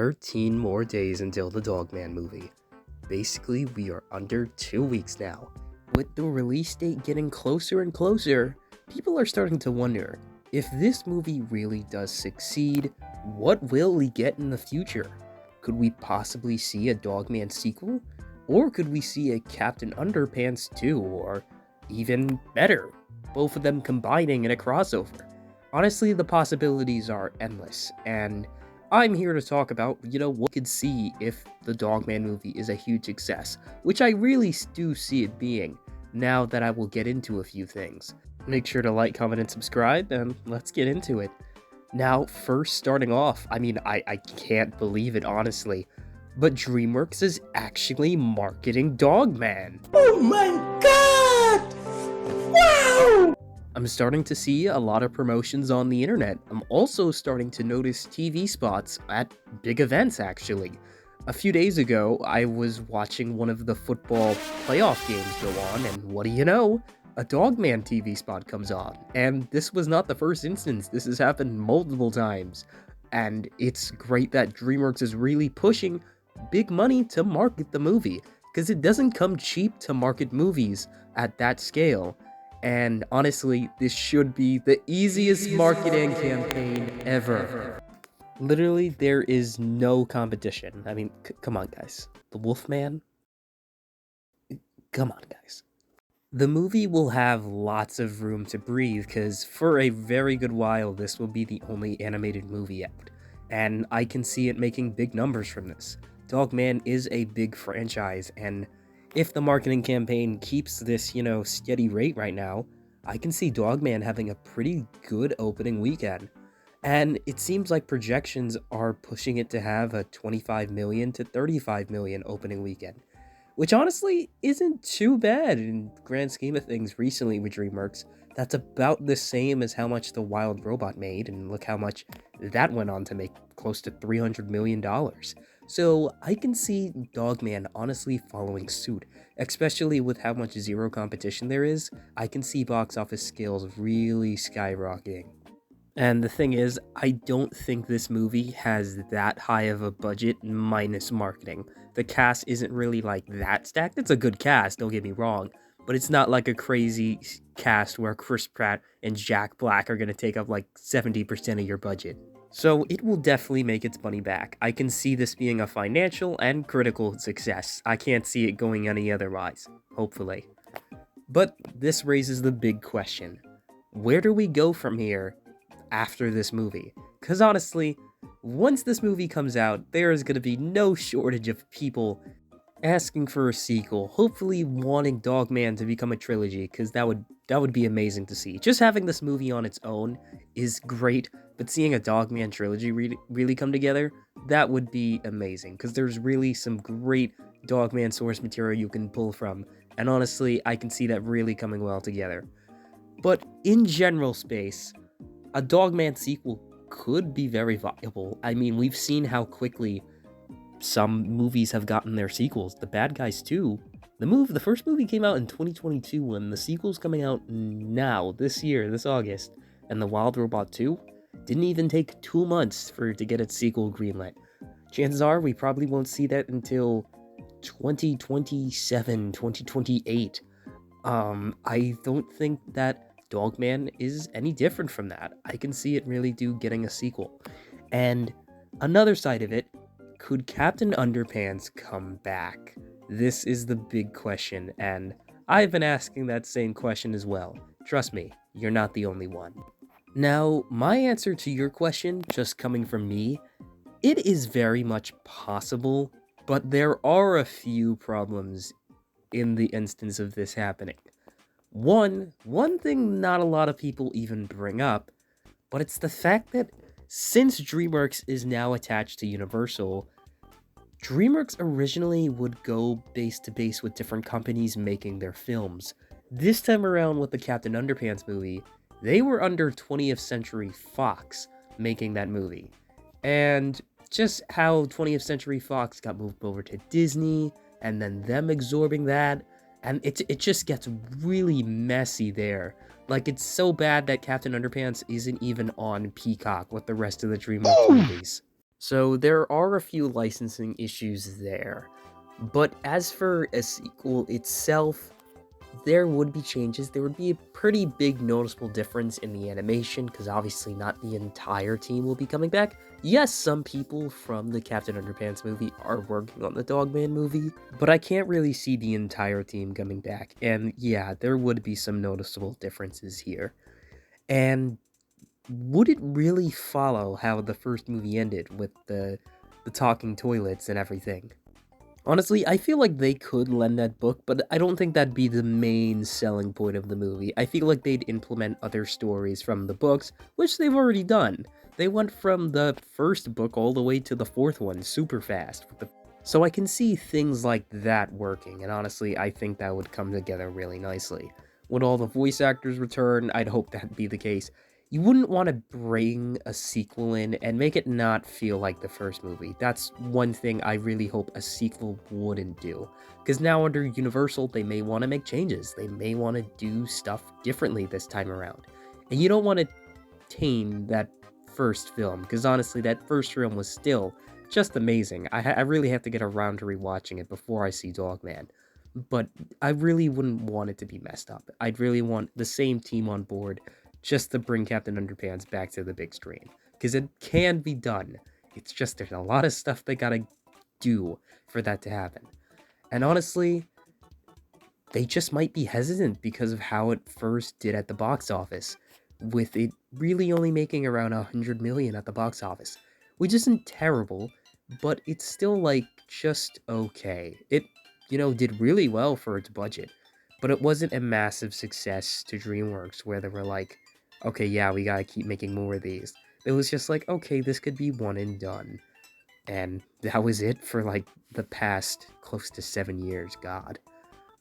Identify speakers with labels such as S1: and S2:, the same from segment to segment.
S1: 13 more days until the Dogman movie. Basically, we are under 2 weeks now. With the release date getting closer and closer, people are starting to wonder, if this movie really does succeed, what will we get in the future? Could we possibly see a Dogman sequel? Or could we see a Captain Underpants 2, or even better, both of them combining in a crossover? Honestly, the possibilities are endless, and I'm here to talk about, what we could see if the Dogman movie is a huge success, which I really do see it being, now that I will get into a few things. Make sure to like, comment, and subscribe, and let's get into it. Now, first starting off, I can't believe it, honestly, but DreamWorks is actually marketing Dogman.
S2: Oh my god! Wow!
S1: I'm starting to see a lot of promotions on the internet. I'm also starting to notice TV spots at big events, actually. A few days ago, I was watching one of the football playoff games go on, and what do you know? A Dogman TV spot comes on. And this was not the first instance. This has happened multiple times. And it's great that DreamWorks is really pushing big money to market the movie, because it doesn't come cheap to market movies at that scale. And honestly, this should be the easiest marketing campaign ever. Literally, there is no competition. Come on, guys. The Wolfman? Come on, guys. The movie will have lots of room to breathe, because for a very good while, this will be the only animated movie out. And I can see it making big numbers from this. Dogman is a big franchise, and if the marketing campaign keeps this, steady rate right now, I can see Dogman having a pretty good opening weekend. And it seems like projections are pushing it to have a 25 million to 35 million opening weekend, which honestly isn't too bad in the grand scheme of things recently with DreamWorks. That's about the same as how much The Wild Robot made, and look how much that went on to make, close to $300 million. So I can see Dogman honestly following suit, especially with how much zero competition there is. I can see box office scales really skyrocketing. And the thing is, I don't think this movie has that high of a budget minus marketing. The cast isn't really like that stacked. It's a good cast, don't get me wrong, but it's not like a crazy cast where Chris Pratt and Jack Black are going to take up like 70% of your budget. So it will definitely make its money back. I can see this being a financial and critical success. I can't see it going any otherwise, hopefully. But this raises the big question. Where do we go from here after this movie? Because honestly, once this movie comes out, there is going to be no shortage of people asking for a sequel, hopefully wanting Dogman to become a trilogy, because that would be amazing to see. Just having this movie on its own is great, but seeing a Dogman trilogy really come together, that would be amazing, because there's really some great Dogman source material you can pull from, and honestly, I can see that really coming well together. But in general space, a Dogman sequel could be very viable. We've seen how quickly some movies have gotten their sequels. The Bad Guys 2, the first movie came out in 2022, and the sequel's coming out now, this year, this August. And The Wild Robot 2 didn't even take 2 months for it to get its sequel greenlit. Chances are we probably won't see that until 2027, 2028. I don't think that Dogman is any different from that. I can see it really getting a sequel. And another side of it, could Captain Underpants come back? This is the big question, and I've been asking that same question as well. Trust me, you're not the only one. Now, my answer to your question, just coming from me, it is very much possible, but there are a few problems in the instance of this happening. One thing not a lot of people even bring up, but it's the fact that since DreamWorks is now attached to Universal, DreamWorks originally would go base to base with different companies making their films. This time around with the Captain Underpants movie, they were under 20th Century Fox making that movie. And just how 20th Century Fox got moved over to Disney, and then them absorbing that, and it just gets really messy there. Like, it's so bad that Captain Underpants isn't even on Peacock with the rest of the DreamWorks movies. So there are a few licensing issues there. But as for a sequel itself, there would be changes. There would be a pretty big noticeable difference in the animation, because obviously not the entire team will be coming back. Yes, some people from the Captain Underpants movie are working on the Dogman movie, but I can't really see the entire team coming back. And yeah, there would be some noticeable differences here. And would it really follow how the first movie ended with the talking toilets and everything? Honestly, I feel like they could lend that book, but I don't think that'd be the main selling point of the movie. I feel like they'd implement other stories from the books, which they've already done. They went from the first book all the way to the fourth one super fast. So I can see things like that working, and honestly, I think that would come together really nicely. When all the voice actors return, I'd hope that'd be the case. You wouldn't want to bring a sequel in and make it not feel like the first movie. That's one thing I really hope a sequel wouldn't do. Because now under Universal, they may want to make changes. They may want to do stuff differently this time around. And you don't want to tame that first film, because honestly, that first film was still just amazing. I really have to get around to rewatching it before I see Dogman. But I really wouldn't want it to be messed up. I'd really want the same team on board just to bring Captain Underpants back to the big screen. Because it can be done. It's just there's a lot of stuff they gotta do for that to happen. And honestly, they just might be hesitant because of how it first did at the box office, with it really only making around 100 million at the box office, which isn't terrible, but it's still like just okay. It, did really well for its budget, but it wasn't a massive success to DreamWorks where they were like, okay, yeah, we gotta keep making more of these. It was just like, okay, this could be one and done. And that was it for like the past close to 7 years, God.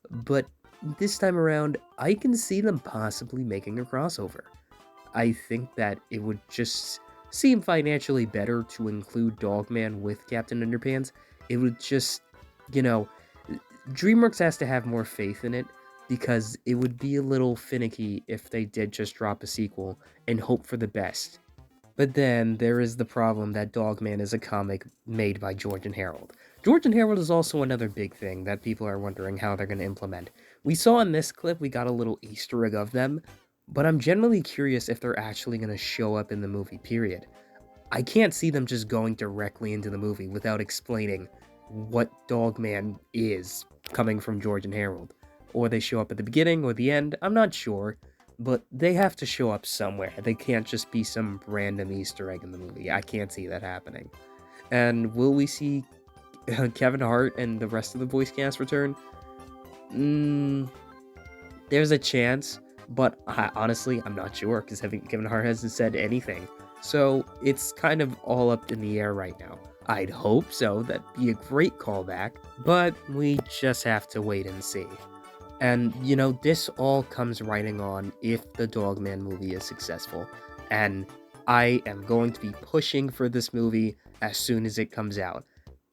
S1: But this time around, I can see them possibly making a crossover. I think that it would just seem financially better to include Dogman with Captain Underpants. It would just, you know, DreamWorks has to have more faith in it, because it would be a little finicky if they did just drop a sequel and hope for the best. But then there is the problem that Dogman is a comic made by George and Harold. George and Harold is also another big thing that people are wondering how they're going to implement. We saw in this clip, we got a little Easter egg of them, but I'm generally curious if they're actually going to show up in the movie, period. I can't see them just going directly into the movie without explaining what Dogman is coming from George and Harold. Or they show up at the beginning or the end, I'm not sure, but they have to show up somewhere. They can't just be some random Easter egg in the movie. I can't see that happening. And will we see Kevin Hart and the rest of the voice cast return? There's a chance, but honestly, I'm not sure, because Kevin Hart hasn't said anything. So it's kind of all up in the air right now. I'd hope so, that'd be a great callback, but we just have to wait and see. And, this all comes writing on if the Dogman movie is successful. And I am going to be pushing for this movie as soon as it comes out.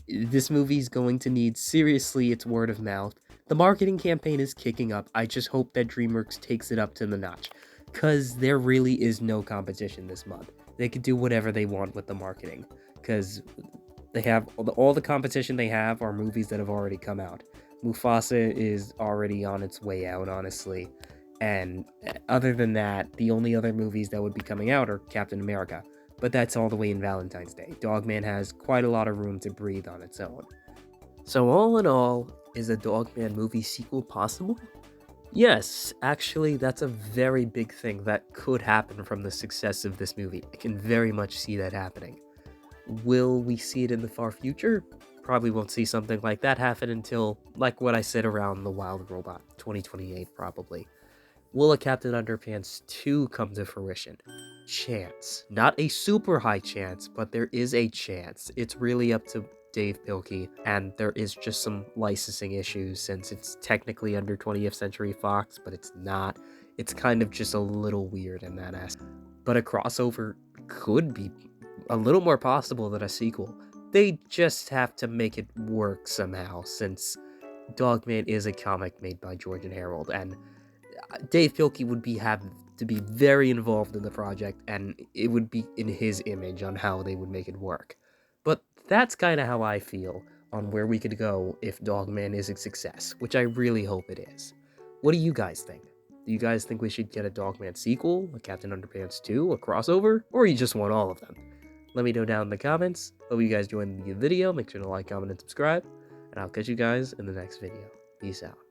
S1: This movie is going to need seriously its word of mouth. The marketing campaign is kicking up. I just hope that DreamWorks takes it up to the notch, because there really is no competition this month. They could do whatever they want with the marketing, because they have all the competition they have are movies that have already come out. Mufasa is already on its way out, honestly. And other than that, the only other movies that would be coming out are Captain America. But that's all the way in Valentine's Day. Dogman has quite a lot of room to breathe on its own. So all in all, is a Dogman movie sequel possible? Yes, actually, that's a very big thing that could happen from the success of this movie. I can very much see that happening. Will we see it in the far future? Probably won't see something like that happen until, like what I said around The Wild Robot, 2028 probably. Will a Captain Underpants 2 come to fruition? Chance. Not a super high chance, but there is a chance. It's really up to Dave Pilkey, and there is just some licensing issues since it's technically under 20th Century Fox, but it's not. It's kind of just a little weird in that aspect. But a crossover could be a little more possible than a sequel. They just have to make it work somehow, since Dogman is a comic made by George and Harold, and Dave Pilkey would have to be very involved in the project, and it would be in his image on how they would make it work. that's kind of how I feel on where we could go if Dogman is a success, which I really hope it is. What do you guys think? Do you guys think we should get a Dogman sequel, a Captain Underpants 2, a crossover, or you just want all of them? Let me know down in the comments. Hope you guys joined the video. Make sure to like, comment, and subscribe. And I'll catch you guys in the next video. Peace out.